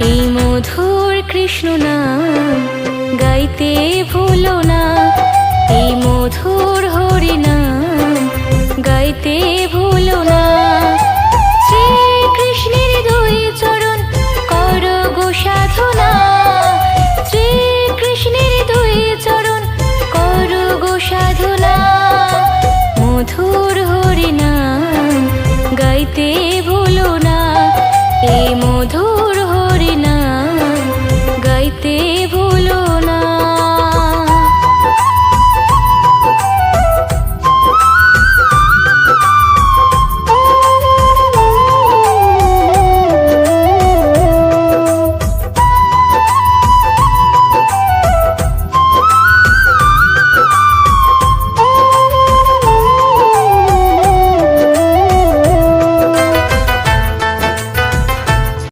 এই মধুর কৃষ্ণ নাম গাইতে ভুলো না, এই মধুর হরি নাম গাইতে ভুলো না। শ্রীকৃষ্ণের দুই চরণ করো গো সাধনা, শ্রীকৃষ্ণের দুই চরণ করো গো সাধনা। মধুর হরি নাম গাইতে ভুলো না, এই মধুর হরি নাম গাইতে ভুলো না।